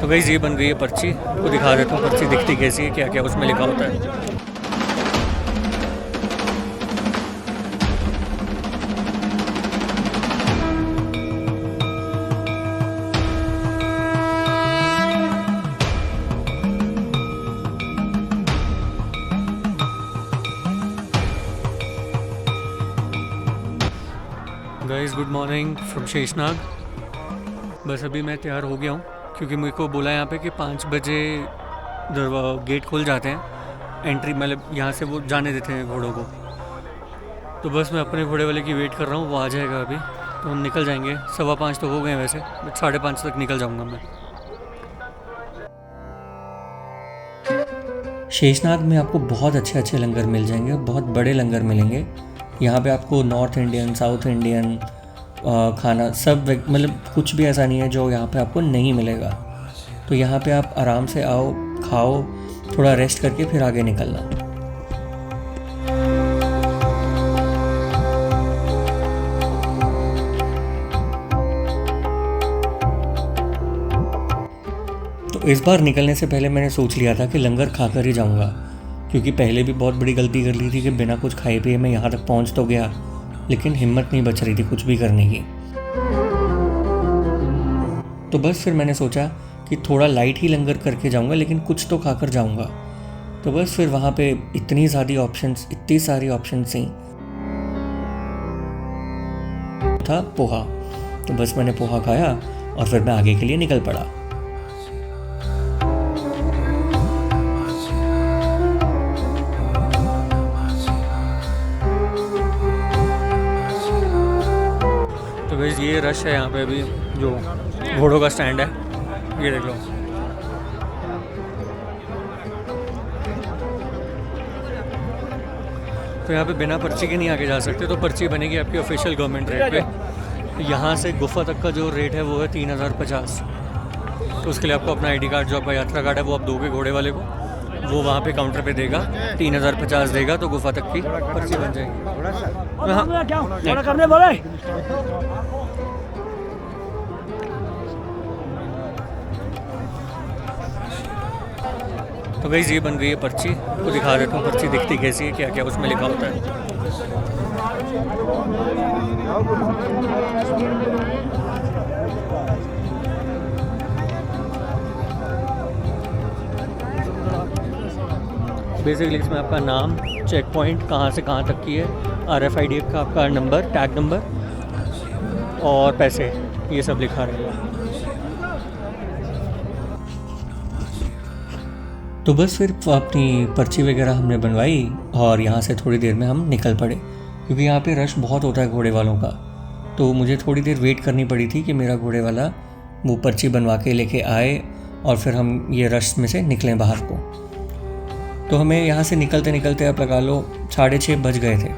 तो गाइस ये बन गई है पर्ची, तो दिखा देता हूँ पर्ची दिखती कैसी है, क्या क्या उसमें लिखा होता है। Guys good morning from Sheshnag. बस अभी मैं तैयार हो गया हूँ क्योंकि मेरे को बोला यहाँ पे कि 5 बजे गेट खुल जाते हैं, एंट्री मतलब यहाँ से वो जाने देते हैं घोड़ों को। तो बस मैं अपने घोड़े वाले की वेट कर रहा हूँ, वो आ जाएगा अभी तो हम निकल जाएंगे। 5:15 तो हो गए हैं वैसे, बट 5:30 तक निकल जाऊँगा मैं। शेषनाग में आपको बहुत अच्छे अच्छे लंगर मिल जाएंगे, बहुत बड़े लंगर मिलेंगे। यहाँ पे आपको नॉर्थ इंडियन, साउथ इंडियन खाना सब मतलब कुछ भी ऐसा नहीं है जो यहाँ पे आपको नहीं मिलेगा। तो यहाँ पे आप आराम से आओ, खाओ, थोड़ा रेस्ट करके फिर आगे निकलना। तो इस बार निकलने से पहले मैंने सोच लिया था कि लंगर खाकर ही जाऊँगा, क्योंकि पहले भी बहुत बड़ी गलती कर ली थी कि बिना कुछ खाए पिए मैं यहाँ तक पहुँच तो गया, लेकिन हिम्मत नहीं बच रही थी कुछ भी करने की। तो बस फिर मैंने सोचा कि थोड़ा लाइट ही लंगर करके जाऊँगा, लेकिन कुछ तो खाकर जाऊँगा। तो बस फिर वहाँ पे इतनी सारी ऑप्शंस थी। था पोहा, तो बस मैंने पोहा खाया और फिर मैं आगे के लिए निकल पड़ा। तो गाइस ये रश है यहाँ पे अभी, जो घोड़ों का स्टैंड है, ये देख लो। तो यहाँ पे बिना पर्ची के नहीं आगे जा सकते, तो पर्ची बनेगी आपकी ऑफिशियल गवर्नमेंट रेट पे। यहाँ से गुफा तक का जो रेट है वो है 3050। तो उसके लिए आपको अपना आईडी कार्ड, जो आपका यात्रा कार्ड है, वो आप दोगे घोड़े वाले को, वो वहाँ पे काउंटर पे देगा, 3050 देगा, तो गुफा तक की पर्ची बन जाएगी। तो गाइस ये बन गई है पर्ची, तो दिखा देता हूँ पर्ची दिखती कैसी है, क्या क्या उसमें लिखा होता है। बेसिकली इसमें आपका नाम, चेक पॉइंट कहाँ से कहाँ तक की है, RFID का आपका नंबर, टैग नंबर और पैसे, ये सब लिखा रहेगा। तो बस फिर अपनी पर्ची वगैरह हमने बनवाई और यहाँ से थोड़ी देर में हम निकल पड़े, क्योंकि यहाँ पे रश बहुत होता है घोड़े वालों का। तो मुझे थोड़ी देर वेट करनी पड़ी थी कि मेरा घोड़े वाला वो पर्ची बनवा के लेके आए और फिर हम ये रश में से निकलें बाहर को। तो हमें यहाँ से निकलते निकलते आप लगा लो 6:30 बज गए थे।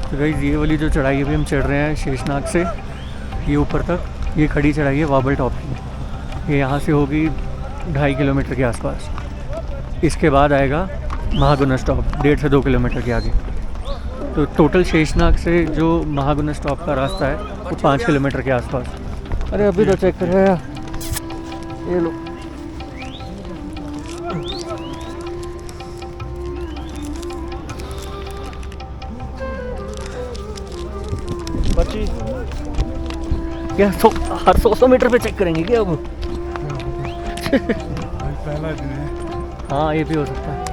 तो गाइस ये वाली जो चढ़ाई अभी हम चढ़ रहे हैं शेषनाग से ये ऊपर तक, ये खड़ी चढ़ाई है वाबल टॉप की। ये यहाँ से होगी 2.5 किलोमीटर के आसपास। इसके बाद आएगा महागुना स्टॉप 1.5 से 2 किलोमीटर के आगे। तो टोटल शेषनाग से जो महागुना स्टॉप का रास्ता है वो 5 किलोमीटर के आसपास। अरे अभी तो चेक कर रहे हैं, ये लो। क्या हर 100 मीटर पे चेक करेंगे क्या अब? पहला दिन है। हाँ ये भी हो सकता है।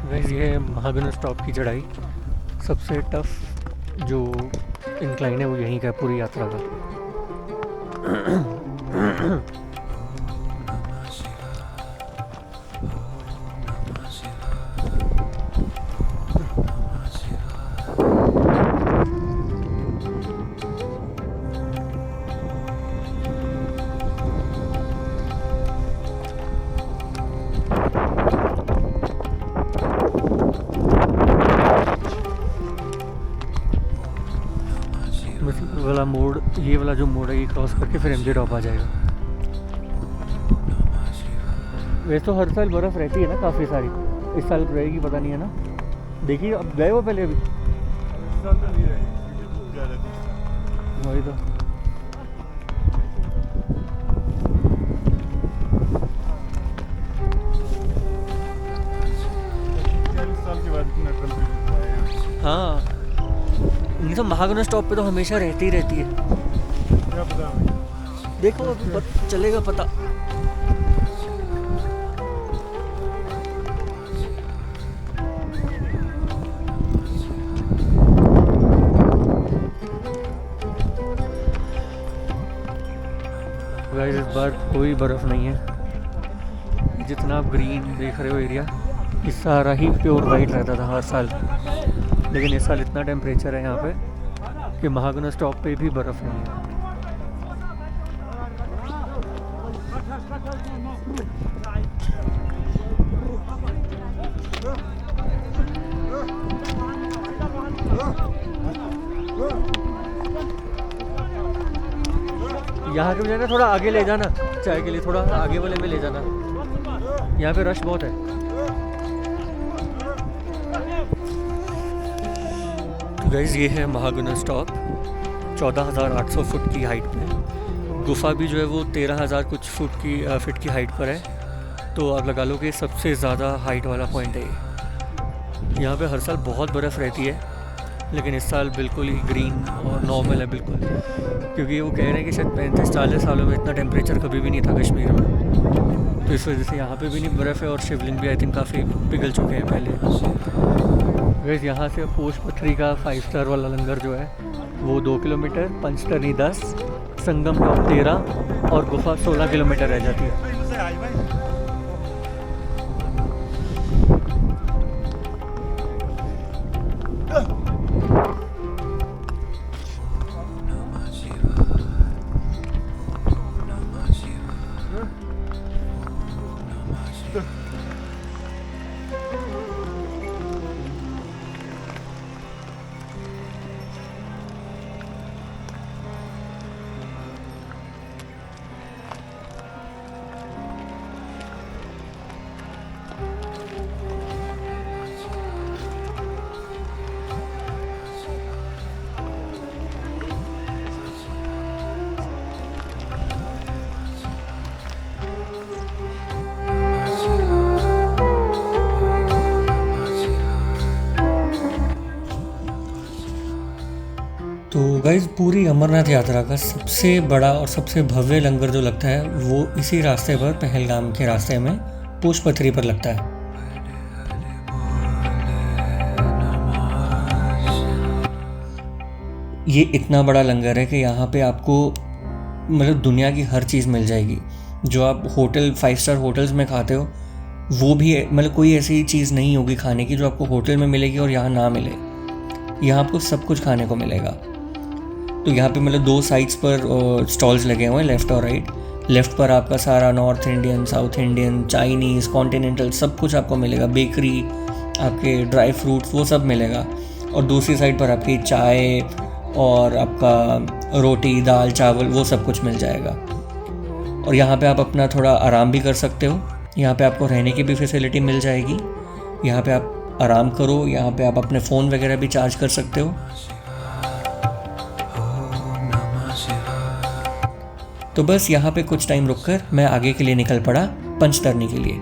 गाइस ये महागुना स्टॉप की चढ़ाई सबसे टफ जो इंक्लाइन है वो यहीं का है पूरी यात्रा का। बस ये वाला मोड़, ये वाला जो मोड़ है ये क्रॉस करके फिर एमजे टॉप आ जाएगा। वैसे तो हर साल बर्फ़ रहती है ना काफ़ी सारी, इस साल रहेगी पता नहीं है ना। देखिए अब गए हो पहले अभी? इस साल तो नहीं रहेगी क्योंकि धूप ज़्यादा थी इस साल। वही तो। 40 साल के बाद इतना टेम्परेचर हुआ है यहाँ। हाँ नहीं तो महागुना स्टॉप पे तो हमेशा रहती ही रहती है। क्या पता हमें। देखो अभी चलेगा पता। गाइस इस बार कोई बर्फ़ नहीं है। जितना आप ग्रीन देख रहे हो एरिया, ये सारा ही प्योर वाइट रहता था हर साल, लेकिन इस साल इतना टेम्परेचर है यहाँ पे कि महागुना स्टॉप पे भी बर्फ़ नहीं है। यहाँ के बजाय ना थोड़ा आगे ले जाना, चाय के लिए थोड़ा आगे वाले में ले जाना, यहाँ पे रश बहुत है। गाइस ये है महागुना स्टॉप, 14,800 फुट की हाइट पे। गुफा भी जो है वो 13,000 कुछ फीट की हाइट पर है। तो आप लगा लो कि सबसे ज़्यादा हाइट वाला पॉइंट है ये। यहाँ पे हर साल बहुत बर्फ़ रहती है, लेकिन इस साल बिल्कुल ही ग्रीन और नॉर्मल है बिल्कुल, क्योंकि वो कह रहे हैं कि शायद 35-40 सालों में इतना टेम्परेचर कभी भी नहीं था कश्मीर में। तो इस वजह से यहाँ पे भी नहीं बर्फ़ है, और शिवलिंग भी आई थिंक काफ़ी पिघल चुके हैं पहले। वैसे यहाँ से पोश पथरी का 5 स्टार वाला लंगर जो है वो 2 किलोमीटर, पंचतरनी 10, संगम टॉप 13 और गुफा 16 किलोमीटर रह जाती है। तो गाइज़ पूरी अमरनाथ यात्रा का सबसे बड़ा और सबसे भव्य लंगर जो लगता है वो इसी रास्ते पर, पहलगाम के रास्ते में पोश पथरी पर लगता है। ये इतना बड़ा लंगर है कि यहाँ पे आपको मतलब दुनिया की हर चीज़ मिल जाएगी। जो आप होटल 5 स्टार होटल्स में खाते हो वो भी मतलब कोई ऐसी चीज़ नहीं होगी खाने की जो आपको होटल में मिलेगी और यहाँ ना मिले। यहाँ आपको सब कुछ खाने को मिलेगा। तो यहाँ पे मतलब 2 साइड्स पर स्टॉल्स लगे हुए हैं, लेफ़्ट और राइट। लेफ़्ट पर आपका सारा north Indian, south Indian, Chinese, continental सब कुछ आपको मिलेगा। बेकरी, आपके ड्राई फ्रूट्स वो सब मिलेगा। और दूसरी साइड पर आपकी चाय और आपका रोटी, दाल, चावल वो सब कुछ मिल जाएगा। और यहाँ पे आप अपना थोड़ा आराम भी कर सकते हो। यहाँ पे आपको रहने की भी फैसिलिटी मिल जाएगी। यहाँ पे आप आराम करो, यहाँ पे आप अपने फ़ोन वगैरह भी चार्ज कर सकते हो। तो बस यहाँ पे कुछ टाइम रुककर मैं आगे के लिए निकल पड़ा पंचतरनी के लिए।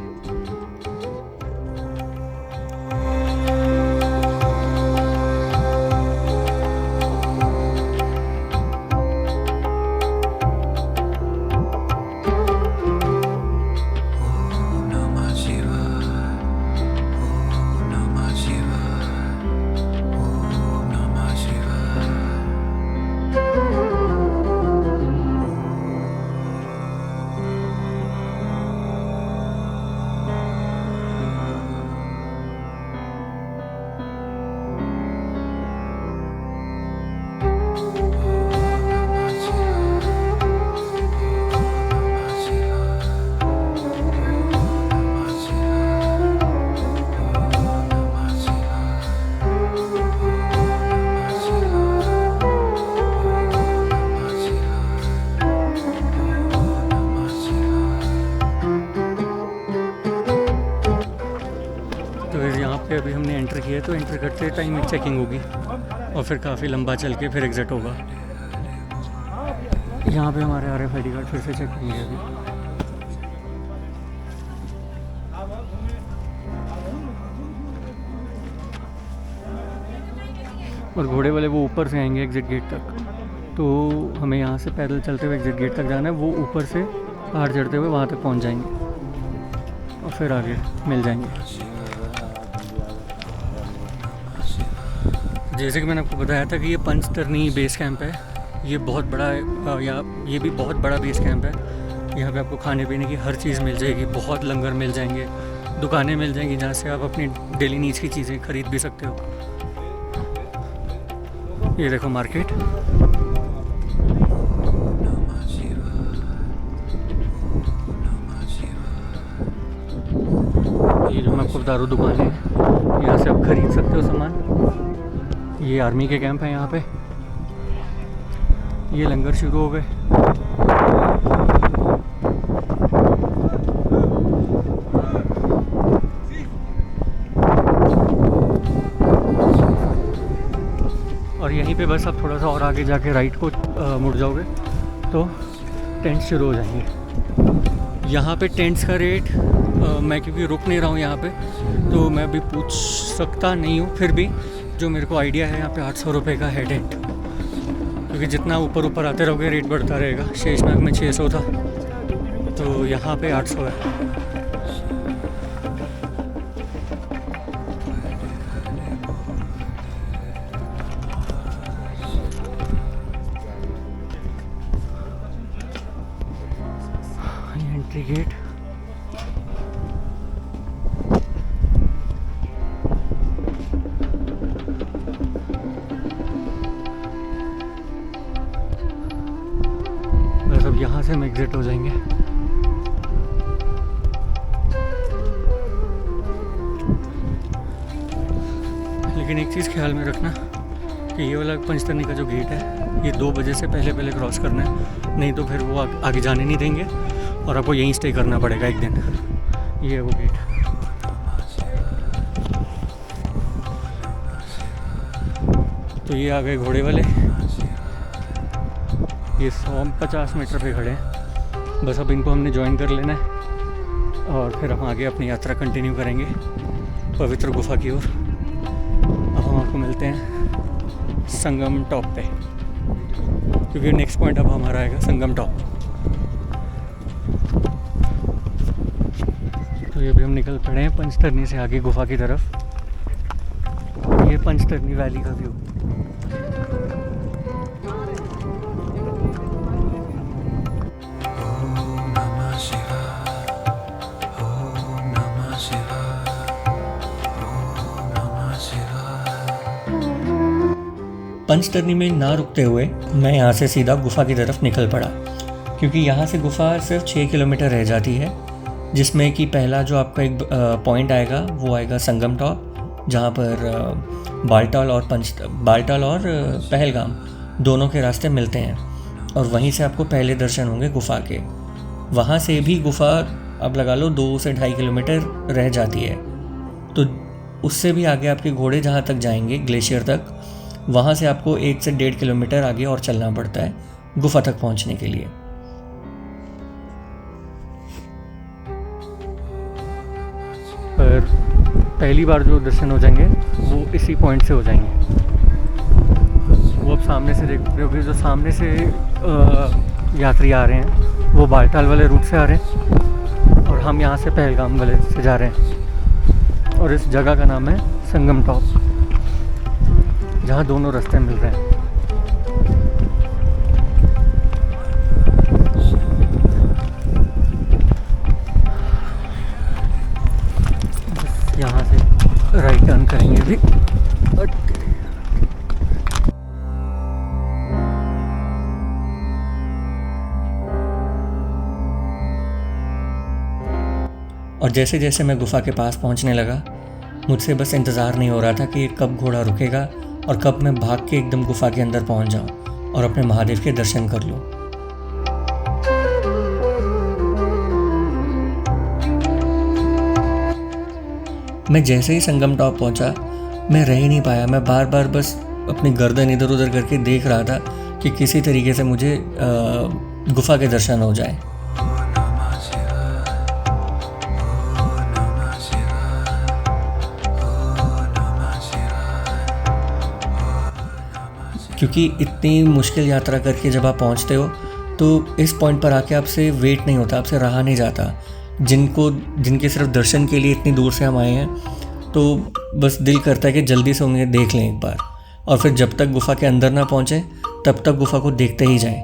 फिर यहाँ पे अभी हमने एंटर किया है, तो एंटर करते टाइम चेकिंग होगी और फिर काफ़ी लंबा चल के फिर एग्ज़िट होगा। यहाँ पे हमारे RFID कार्ड फिर से चेक करेंगे अभी। और घोड़े वाले वो ऊपर से आएंगे एग्ज़िट गेट तक, तो हमें यहाँ से पैदल चलते हुए एग्ज़िट गेट तक जाना है। वो ऊपर से पहाड़ चढ़ते हुए वहाँ तक पहुँच जाएंगे और फिर आगे मिल जाएंगे। जैसे कि मैंने आपको बताया था कि ये पंचतरनी बेस कैंप है। ये बहुत बड़ा ये भी बहुत बड़ा बेस कैंप है। यहाँ पे आपको खाने पीने की हर चीज़ मिल जाएगी, बहुत लंगर मिल जाएंगे, दुकानें मिल जाएंगी जहाँ से आप अपनी डेली नीड्स की चीज़ें खरीद भी सकते हो। ये देखो मार्केट, ये जो मैं आपको बता रहा हूँ दुकानें, यहाँ से आप खरीद सकते हो सामान। ये आर्मी के कैंप है यहाँ पे। ये लंगर शुरू हो गए। और यहीं पे बस आप थोड़ा सा और आगे जाके राइट को मुड़ जाओगे तो टेंट शुरू हो जाएंगे। यहाँ पे टेंट्स का रेट मैं क्योंकि रुक नहीं रहा हूँ यहाँ पे, तो मैं अभी पूछ सकता नहीं हूँ, फिर भी जो मेरे को आइडिया है यहाँ पे 800 रुपये का है टेंट, क्योंकि जितना ऊपर आते रहोगे रेट बढ़ता रहेगा। शेषनाग में 600 था, तो यहाँ पे 800 है। एंट्री गेट, बस अब यहाँ से हम एग्जिट हो जाएंगे। लेकिन एक चीज़ ख्याल में रखना कि ये वाला पंचतरनी का जो गेट है ये 2 बजे से पहले क्रॉस करना है, नहीं तो फिर वो आगे जाने नहीं देंगे और आपको यहीं स्टे करना पड़ेगा एक दिन। ये है वो गेट। तो ये आ गए घोड़े वाले, ये 150 मीटर पे खड़े हैं। बस अब इनको हमने ज्वाइन कर लेना है और फिर हम आगे अपनी यात्रा कंटिन्यू करेंगे पवित्र गुफा की ओर। अब हम आपको मिलते हैं संगम टॉप पे, क्योंकि नेक्स्ट पॉइंट अब हमारा आएगा संगम टॉप। तो ये भी हम निकल पड़े हैं पंचतरनी से आगे गुफा की तरफ। ये पंचतरनी वैली का व्यू। पंचतरनी में ना रुकते हुए मैं यहाँ से सीधा गुफा की तरफ निकल पड़ा, क्योंकि यहाँ से गुफा सिर्फ 6 किलोमीटर रह जाती है, जिसमें कि पहला जो आपका एक पॉइंट आएगा वो आएगा संगम टॉप, जहाँ पर बालटाल और पहलगाम दोनों के रास्ते मिलते हैं, और वहीं से आपको पहले दर्शन होंगे गुफा के। वहाँ से भी गुफा आप लगा लो 2 से 2.5 किलोमीटर रह जाती है, तो उससे भी आगे आपके घोड़े जहाँ तक जाएंगे ग्लेशियर तक, वहाँ से आपको 1 से 1.5 किलोमीटर आगे और चलना पड़ता है गुफा तक पहुँचने के लिए। पर पहली बार जो दर्शन हो जाएंगे वो इसी पॉइंट से हो जाएंगे। वो अब सामने से देख रहे हो, जो सामने से यात्री आ रहे हैं वो बालटाल वाले रूट से आ रहे हैं और हम यहाँ से पहलगाम वाले से जा रहे हैं। और इस जगह का नाम है संगम टॉप, जहाँ दोनों रास्ते मिल रहे हैं। यहाँ से राइट टर्न करेंगे अभी। और जैसे जैसे मैं गुफा के पास पहुंचने लगा, मुझसे बस इंतज़ार नहीं हो रहा था कि कब घोड़ा रुकेगा और कब मैं भाग के एकदम गुफा के अंदर पहुंच जाऊं और अपने महादेव के दर्शन कर लूं। मैं जैसे ही संगम टॉप पहुंचा, मैं रह ही नहीं पाया। मैं बार बार बस अपनी गर्दन इधर उधर करके देख रहा था कि किसी तरीके से मुझे गुफा के दर्शन हो जाए। क्योंकि इतनी मुश्किल यात्रा करके जब आप पहुंचते हो तो इस पॉइंट पर आके आपसे वेट नहीं होता, आपसे रहा नहीं जाता। जिनके सिर्फ दर्शन के लिए इतनी दूर से हम आए हैं, तो बस दिल करता है कि जल्दी से उन्हें देख लें एक बार, और फिर जब तक गुफा के अंदर ना पहुँचे तब तक गुफा को देखते ही जाएं।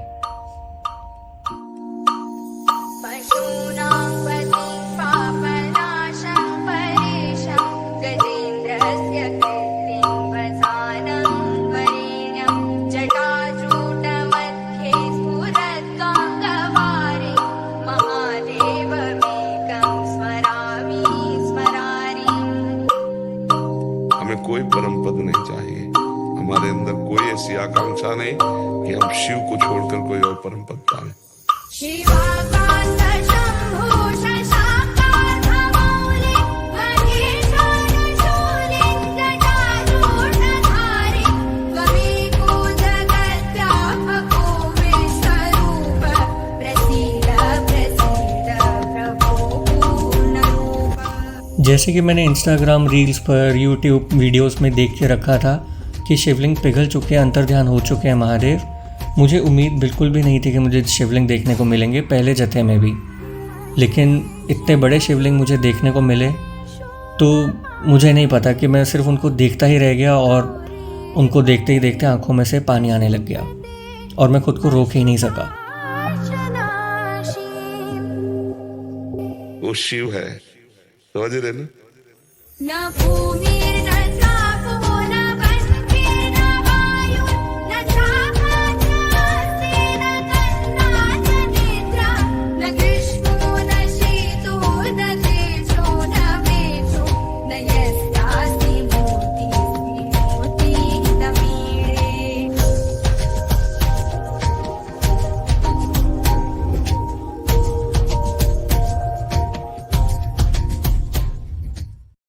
कोई परम पद नहीं चाहिए, हमारे अंदर कोई ऐसी आकांक्षा नहीं कि हम शिव को छोड़कर कोई और परम पद पाए। जैसे कि मैंने इंस्टाग्राम रील्स पर, यूट्यूब वीडियोस में देख के रखा था कि शिवलिंग पिघल चुके हैं, अंतर्ध्यान हो चुके हैं महादेव, मुझे उम्मीद बिल्कुल भी नहीं थी कि मुझे शिवलिंग देखने को मिलेंगे पहले जत्थे में भी। लेकिन इतने बड़े शिवलिंग मुझे देखने को मिले तो मुझे नहीं पता कि मैं सिर्फ उनको देखता ही रह गया, और उनको देखते ही देखते आंखों में से पानी आने लग गया और मैं खुद को रोक ही नहीं सका। वो शिव है, समझ रहे ना?